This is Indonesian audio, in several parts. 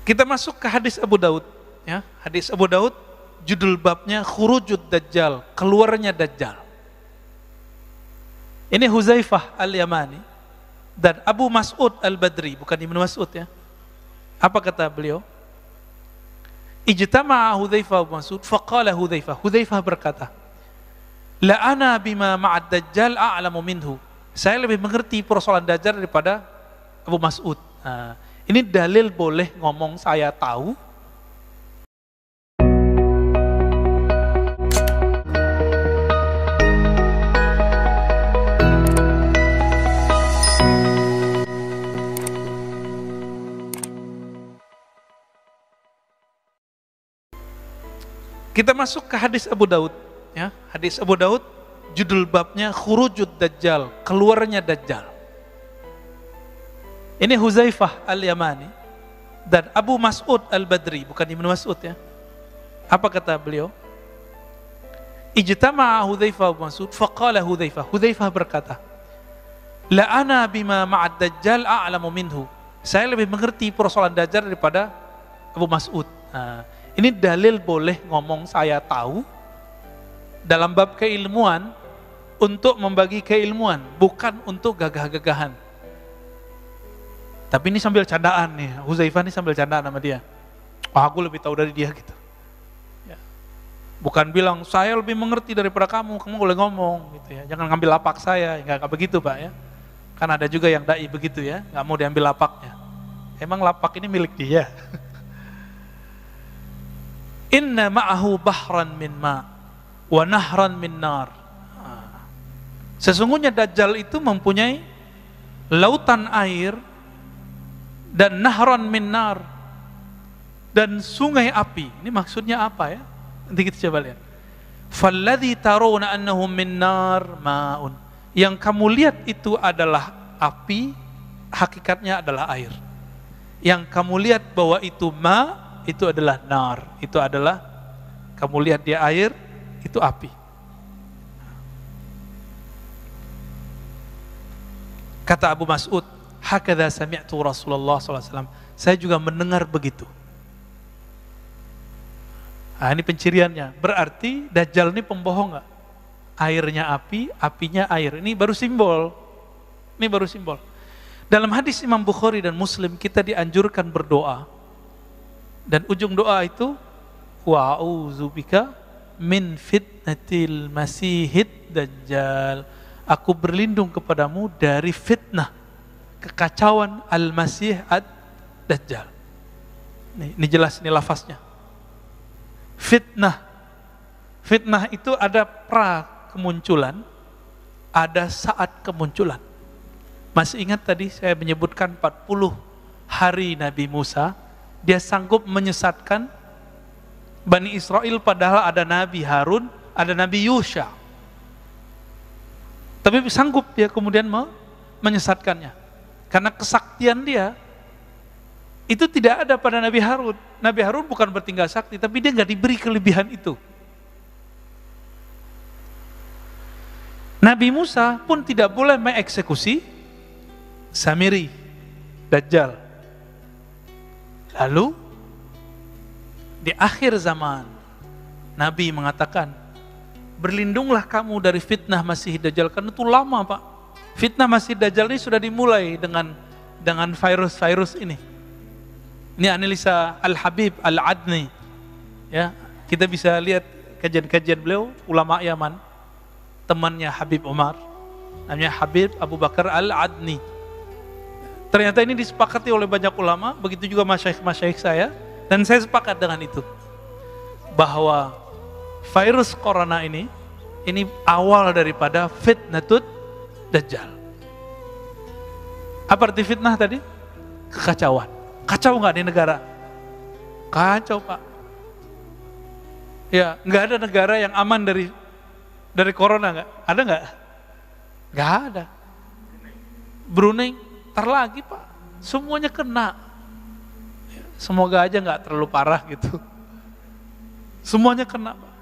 Kita masuk ke hadis Abu Daud, ya. Hadis Abu Daud, judul babnya Khurujud Dajjal, keluarnya Dajjal. Ini Huzaifah Al-Yamani dan Abu Mas'ud Al-Badri, bukan Ibnu Mas'ud ya. Apa kata beliau? Ijtama'a Huzaifah Abu Mas'ud, faqala Huzaifah berkata, la ana bima ma'ad Dajjal a'lamu minhu. Saya lebih mengerti persoalan Dajjal daripada Abu Mas'ud. Nah, ini dalil boleh ngomong saya tahu. Kita masuk ke hadis Abu Daud, ya. Hadis Abu Daud, judul babnya Khurujud Dajjal, keluarnya Dajjal. Ini Huzaifah Al-Yamani dan Abu Mas'ud Al-Badri, bukan Ibnu Mas'ud ya. Apa kata beliau? Ijtama'a Huzaifah Abu Mas'ud, faqala Huzaifah berkata, la ana bima ma'ad Dajjal a'lamu minhu. Saya lebih mengerti persoalan Dajjal daripada Abu Mas'ud. Nah, ini dalil boleh ngomong saya tahu dalam bab keilmuan untuk membagi keilmuan, bukan untuk gagah-gagahan. Tapi ini sambil candaan nih, Huzaifah ini sambil candaan sama dia. Oh, aku lebih tahu dari dia gitu. Ya. Bukan bilang saya lebih mengerti daripada kamu boleh ngomong gitu ya. Jangan ngambil lapak saya, nggak begitu Pak ya. Kan ada juga yang dai begitu ya, nggak mau diambil lapaknya. Emang lapak ini milik dia. Inna ma'ahu bahran min ma' wa nahran min nar. Sesungguhnya Dajjal itu mempunyai lautan air dan nahran min nar dan sungai api. Ini maksudnya apa ya? Nanti kita coba lihat. Falladhi tarawna annahum min nar ma'un. Yang kamu lihat itu adalah api, hakikatnya adalah air. Yang kamu lihat bahwa itu itu adalah nar, itu adalah kamu lihat dia air, itu api. Kata Abu Mas'ud, hakadha sami'tu Rasulullah SAW. Saya juga mendengar begitu. Nah, ini penciriannya. Berarti Dajjal ini pembohong nggak? Airnya api, apinya air. Ini baru simbol. Ini baru simbol. Dalam hadis Imam Bukhari dan Muslim, kita dianjurkan berdoa. Dan ujung doa itu wa'udzubika min fitnatil masihid dajjal. Aku berlindung kepadamu dari fitnah kekacauan al-masih ad-dajjal. Ini jelas, ini lafaznya. Fitnah. Fitnah itu ada pra kemunculan, ada saat kemunculan. Masih ingat tadi saya menyebutkan 40 hari Nabi Musa. Dia sanggup menyesatkan Bani Israel padahal ada Nabi Harun, ada Nabi Yusha. Tapi sanggup dia kemudian menyesatkannya. Karena kesaktian dia itu tidak ada pada Nabi Harun. Nabi Harun bukan bertinggal sakti, tapi dia nggak diberi kelebihan itu. Nabi Musa pun tidak boleh mengeksekusi Samiri, Dajjal. Lalu di akhir zaman Nabi mengatakan, berlindunglah kamu dari fitnah Masih Dajjal. Karena itu lama Pak. Fitnah Masih Dajjal ini sudah dimulai dengan virus-virus ini. Ini analisa Al-Habib Al-Adni. Ya, kita bisa lihat kajian-kajian beliau, ulama Yaman, temannya Habib Umar, namanya Habib Abu Bakar Al-Adni. Ternyata ini disepakati oleh banyak ulama, begitu juga masyaikh saya, dan saya sepakat dengan itu. Bahwa virus corona ini awal daripada fitnatut Dajjal. Apa arti fitnah tadi? Kekacauan. Kacau nggak di negara? Kacau Pak. Ya, nggak ada negara yang aman dari corona nggak? Ada nggak? Nggak ada. Brunei lagi Pak, semuanya kena. Semoga aja nggak terlalu parah gitu. Semuanya kena Pak.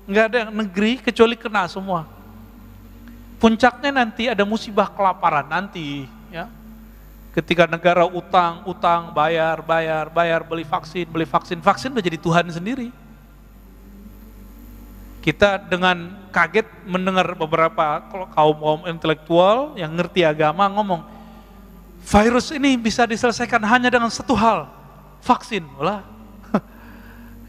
Nggak ada negeri kecuali kena semua. Puncaknya nanti ada musibah kelaparan nanti, ya. Ketika negara utang, bayar, beli vaksin udah jadi Tuhan sendiri. Kita dengan kaget mendengar beberapa kaum intelektual yang ngerti agama ngomong, virus ini bisa diselesaikan hanya dengan satu hal, vaksin. Walah,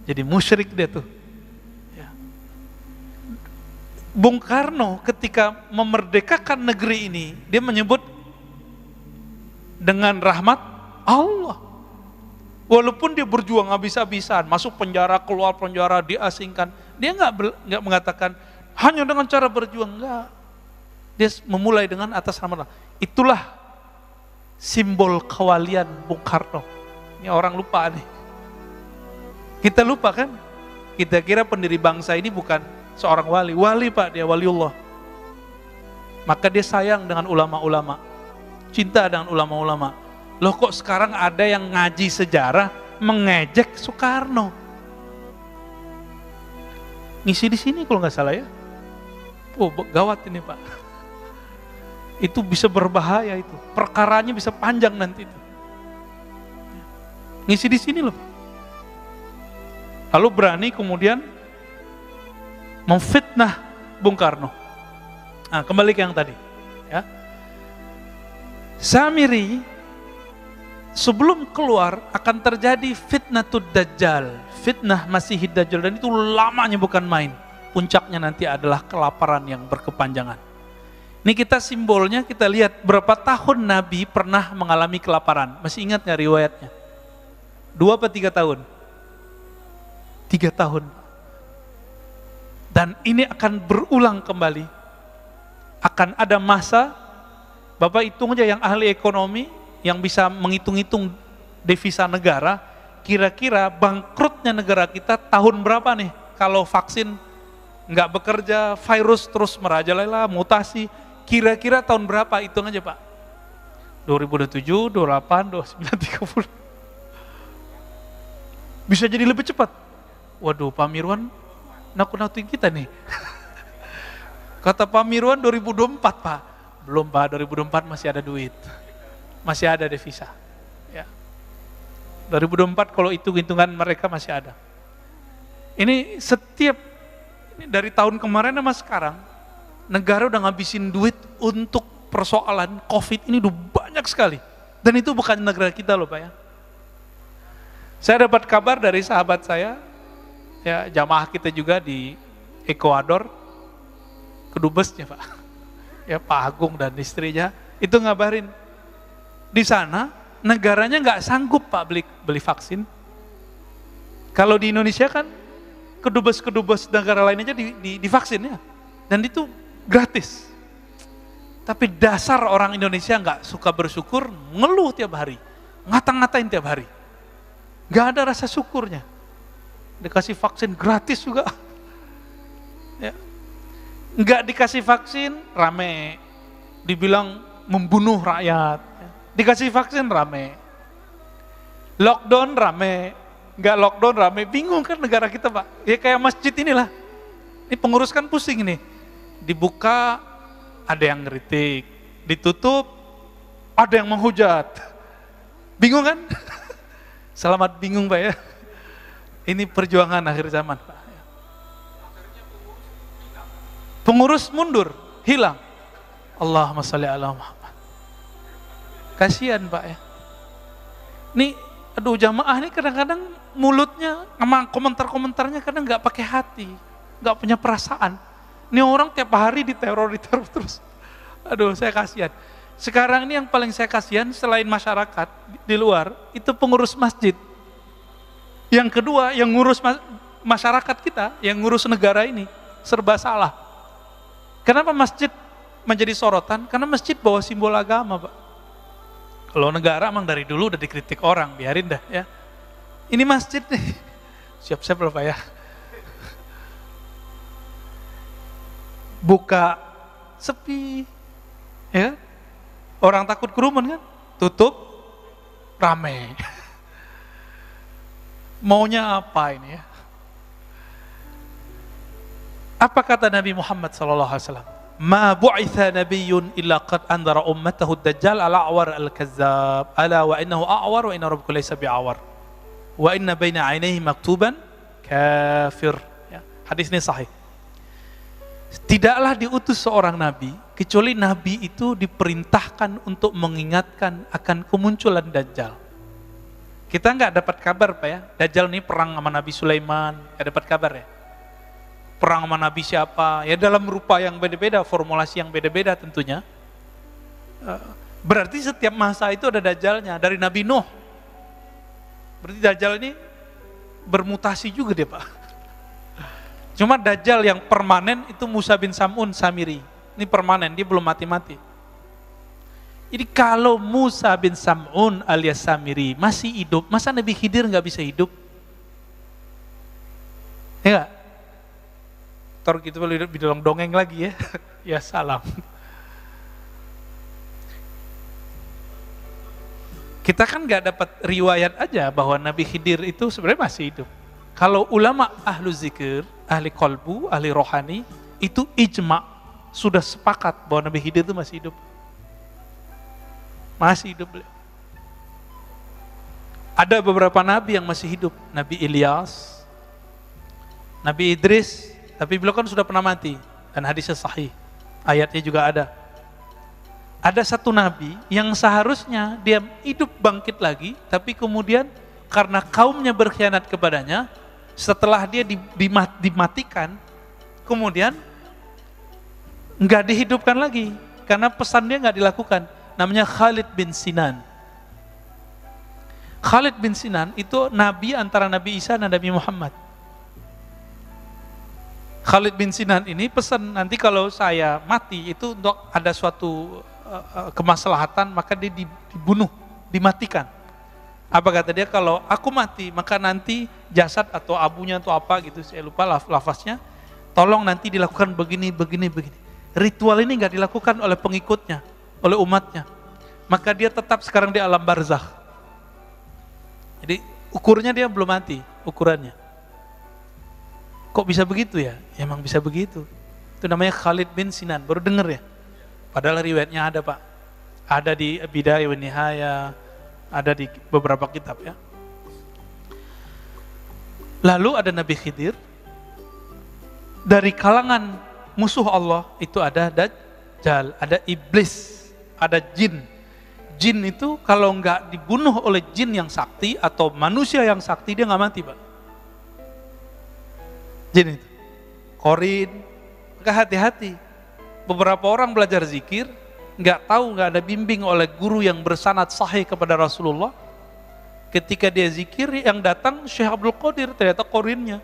jadi musyrik dia tuh. Ya. Bung Karno ketika memerdekakan negeri ini, dia menyebut dengan rahmat Allah. Walaupun dia berjuang habis-habisan, masuk penjara, keluar penjara, diasingkan, dia nggak mengatakan hanya dengan cara berjuang, enggak. Dia memulai dengan atas nama Allah. Itulah simbol kewalian Bung Karno. Ini orang lupa nih. Kita lupa kan? Kita kira pendiri bangsa ini bukan seorang wali. Wali Pak, dia waliullah. Maka dia sayang dengan ulama-ulama. Cinta dengan ulama-ulama. Loh kok sekarang ada yang ngaji sejarah mengejek Soekarno? Ngisi di sini kalau nggak salah ya. Oh, gawat ini Pak. Itu bisa berbahaya itu. Perkaranya bisa panjang nanti itu. Ngisi di sini loh Pak. Lalu berani kemudian memfitnah Bung Karno. Nah, kembali ke yang tadi. Ya. Samiri sebelum keluar akan terjadi fitnatud dajjal, fitnah Masihid Dajjal, dan itu lamanya bukan main. Puncaknya nanti adalah kelaparan yang berkepanjangan. Ini kita simbolnya, kita lihat berapa tahun Nabi pernah mengalami kelaparan. Masih ingat nggak riwayatnya? 2 atau 3 tahun? 3 tahun. Dan ini akan berulang kembali. Akan ada masa, Bapak hitung aja yang ahli ekonomi, yang bisa menghitung-hitung devisa negara, kira-kira bangkrutnya negara kita tahun berapa nih? Kalau vaksin nggak bekerja, virus terus merajalela, mutasi, kira-kira tahun berapa? Hitung aja Pak. 2027, 28, 29, 30. Bisa jadi lebih cepat. Waduh, Pak Mirwan nakut-nakutin kita nih. Kata Pak Mirwan 2024 Pak. Belum Pak, 2024 masih ada duit. Masih ada devisa. Ya. 2024 kalau hitung-hitungan mereka masih ada. Ini dari tahun kemarin sama sekarang, negara udah ngabisin duit untuk persoalan COVID ini udah banyak sekali. Dan itu bukan negara kita loh Pak ya. Saya dapat kabar dari sahabat saya, ya jamaah kita juga di Ekuador, kedubesnya Pak. Ya Pak Agung dan istrinya, itu ngabarin. Di sana negaranya nggak sanggup Pak beli vaksin. Kalau di Indonesia kan kedubes negara lain aja divaksin ya, dan itu gratis. Tapi dasar orang Indonesia nggak suka bersyukur, ngeluh tiap hari, ngata-ngatain tiap hari, nggak ada rasa syukurnya. Dikasih vaksin gratis juga, ya. Nggak dikasih vaksin rame, dibilang membunuh rakyat. Dikasih vaksin rame, lockdown rame, nggak lockdown rame, bingung kan negara kita Pak. Ya kayak masjid inilah, ini pengurus kan pusing nih, dibuka ada yang ngeritik, ditutup ada yang menghujat, bingung kan? Selamat bingung Pak ya. Ini perjuangan akhir zaman Pak. Pengurus mundur, hilang. Allahumma sholli ala Muhammad. Kasihan Pak ya. Nih, aduh jamaah ini kadang-kadang mulutnya sama komentar-komentarnya kadang nggak pakai hati, nggak punya perasaan. Ini orang tiap hari diteror terus. Aduh, saya kasihan. Sekarang ini yang paling saya kasihan selain masyarakat di luar, itu pengurus masjid. Yang kedua, yang ngurus masyarakat kita, yang ngurus negara ini, serba salah. Kenapa masjid menjadi sorotan? Karena masjid bawa simbol agama Pak. Kalau negara emang dari dulu udah dikritik orang, biarin dah ya. Ini masjid nih, siap-siap loh Pak ya. Buka, sepi, ya. Orang takut kerumun kan, tutup, rame. Maunya apa ini ya? Apa kata Nabi Muhammad SAW? ma bu'itha nabiyyun illa qad andara ummatahu ad-dajjal al-a'war al-kazzab ala wa innahu a'war wa inna rabbuka laysa bi'awar wa inna baina 'ainayhi maktuban kafir. Ya, hadis ini sahih. Tidaklah diutus seorang nabi kecuali nabi itu diperintahkan untuk mengingatkan akan kemunculan Dajjal. Kita nggak dapat kabar Pak ya, Dajjal ini perang sama Nabi Sulaiman, nggak dapat kabar ya. Perang sama Nabi siapa, ya dalam rupa yang beda-beda, formulasi yang beda-beda tentunya. Berarti setiap masa itu ada Dajjalnya, dari Nabi Nuh. Berarti Dajjal ini bermutasi juga dia Pak. Cuma Dajjal yang permanen itu Musa bin Sam'un Samiri. Ini permanen, dia belum mati-mati. Jadi kalau Musa bin Sam'un alias Samiri masih hidup, masa Nabi Khidir nggak bisa hidup? Ya nggak? Tor gitu bidolong dongeng lagi ya. Ya salam. Kita kan nggak dapat riwayat aja bahwa Nabi Khidir itu sebenarnya masih hidup. Kalau ulama ahlu zikir, ahli kolbu, ahli rohani, itu ijma, sudah sepakat bahwa Nabi Khidir itu masih hidup. Masih hidup beliau. Ada beberapa nabi yang masih hidup. Nabi Ilyas, Nabi Idris, tapi beliau kan sudah pernah mati. Dan hadisnya sahih. Ayatnya juga ada. Ada satu nabi yang seharusnya dia hidup bangkit lagi, tapi kemudian karena kaumnya berkhianat kepadanya, setelah dia dimatikan, kemudian nggak dihidupkan lagi karena pesan dia nggak dilakukan. Namanya Khalid bin Sinan. Khalid bin Sinan itu nabi antara Nabi Isa dan Nabi Muhammad. Khalid bin Sinan ini pesan, nanti kalau saya mati itu untuk ada suatu kemaslahatan, maka dia dibunuh, dimatikan. Apa kata dia, kalau aku mati maka nanti jasad atau abunya atau apa gitu, saya lupa lafaznya, tolong nanti dilakukan begini. Ritual ini nggak dilakukan oleh pengikutnya, oleh umatnya. Maka dia tetap sekarang di alam barzakh. Jadi ukurnya dia belum mati, ukurannya. Kok bisa begitu ya? Emang bisa begitu. Itu namanya Khalid bin Sinan, baru denger ya? Padahal riwayatnya ada Pak. Ada di Bidayah wa Nihayah, ada di beberapa kitab ya. Lalu ada Nabi Khidir. Dari kalangan musuh Allah itu ada Dajjal, ada iblis, ada jin. Jin itu kalau nggak dibunuh oleh jin yang sakti atau manusia yang sakti, dia nggak mati Pak. Jin itu korin, maka hati-hati. Beberapa orang belajar zikir, nggak tahu, nggak ada bimbing oleh guru yang bersanad sahih kepada Rasulullah. Ketika dia zikir, yang datang Syekh Abdul Qadir, ternyata korinnya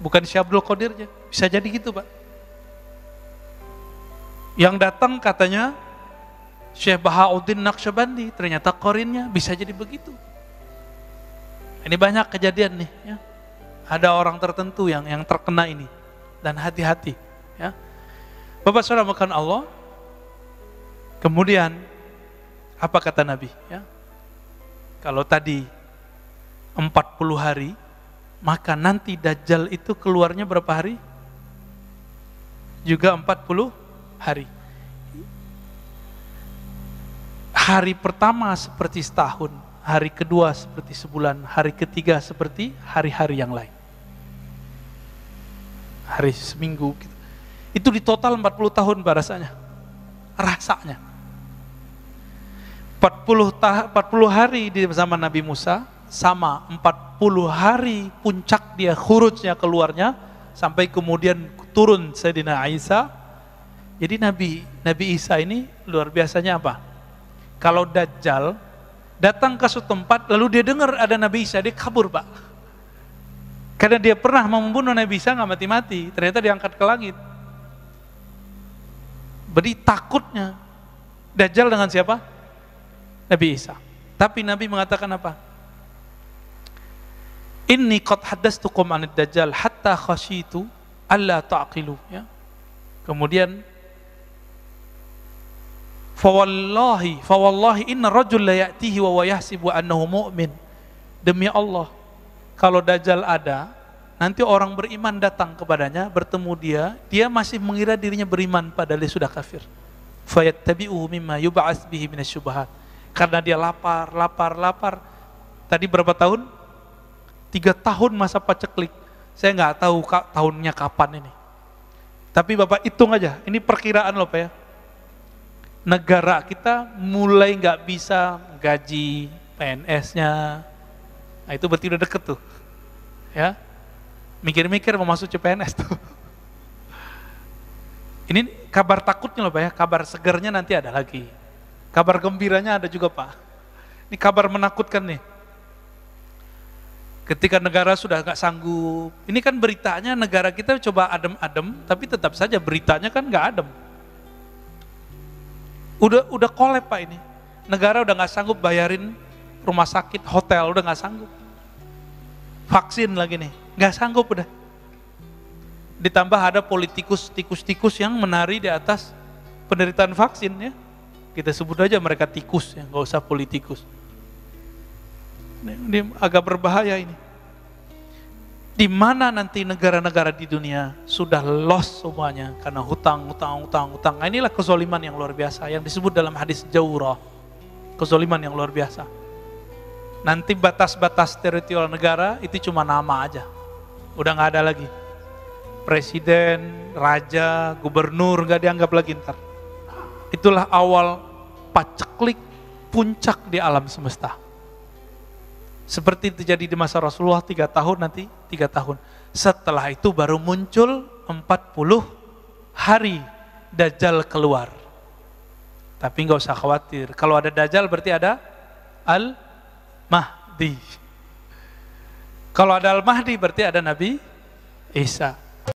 bukan Syekh Abdul Qadirnya. Bisa jadi gitu Pak. Yang datang katanya Syekh Bahauddin Naqsyabandi, ternyata korinnya. Bisa jadi begitu. Ini banyak kejadian nih ya. Ada orang tertentu yang terkena ini, dan hati-hati ya. Bapak Saudara makan Allah. Kemudian apa kata Nabi ya? Kalau tadi 40 hari, maka nanti Dajjal itu keluarnya berapa hari? Juga 40 hari. Hari pertama seperti setahun, hari kedua seperti sebulan, hari ketiga seperti hari-hari yang lain. Hari seminggu gitu. Itu di total 40 tahun rasanya. 40 hari di zaman Nabi Musa, sama 40 hari puncak dia khurujnya keluarnya, sampai kemudian turun Sayyidina Isa. Jadi Nabi Isa ini luar biasanya apa? Kalau Dajjal datang ke suatu tempat, lalu dia dengar ada Nabi Isa, dia kabur Pak. Karena dia pernah membunuh Nabi Isa, nggak mati-mati, ternyata diangkat ke langit. Berarti takutnya Dajjal dengan siapa? Nabi Isa. Tapi Nabi mengatakan apa? Inni qad haddastukum anid Dajjal hatta khasyitu alla ta'qilu ya. Kemudian fawallahi inna rajul la ya'tihi wa yahsibu annahu mu'min. Demi Allah, kalau Dajjal ada, nanti orang beriman datang kepadanya, bertemu dia masih mengira dirinya beriman padahal dia sudah kafir. Fayattabi'uhu mimma yub'ats bihi minasyubahat. Karena dia lapar. Tadi berapa tahun? 3 tahun masa paceklik. Saya nggak tahu tahunnya kapan ini. Tapi Bapak hitung aja, ini perkiraan loh Pak ya. Negara kita mulai nggak bisa gaji PNS-nya. Nah itu berarti udah deket tuh. Ya, mikir-mikir mau masuk CPNS tuh. Ini kabar takutnya loh Pak ya, kabar segernya nanti ada lagi. Kabar gembiranya ada juga Pak. Ini kabar menakutkan nih. Ketika negara sudah nggak sanggup, ini kan beritanya negara kita coba adem-adem, tapi tetap saja beritanya kan nggak adem. Udah kolep Pak ini. Negara udah nggak sanggup bayarin rumah sakit, hotel udah nggak sanggup. Vaksin lagi nih, nggak sanggup udah. Ditambah ada tikus-tikus yang menari di atas penderitaan vaksin ya. Kita sebut aja mereka tikus ya, nggak usah politikus. Ini agak berbahaya ini. Di mana nanti negara-negara di dunia sudah lost semuanya karena hutang. Nah, inilah kezaliman yang luar biasa yang disebut dalam hadis Jawrah. Kezaliman yang luar biasa. Nanti batas-batas teritorial negara itu cuma nama aja. Udah nggak ada lagi. Presiden, raja, gubernur nggak dianggap lagi ntar. Itulah awal paceklik puncak di alam semesta. Seperti terjadi di masa Rasulullah 3 tahun nanti 3 tahun. Setelah itu baru muncul 40 hari Dajjal keluar. Tapi nggak usah khawatir. Kalau ada Dajjal berarti ada Al-Mahdi. Kalau ada Al-Mahdi berarti ada Nabi Isa.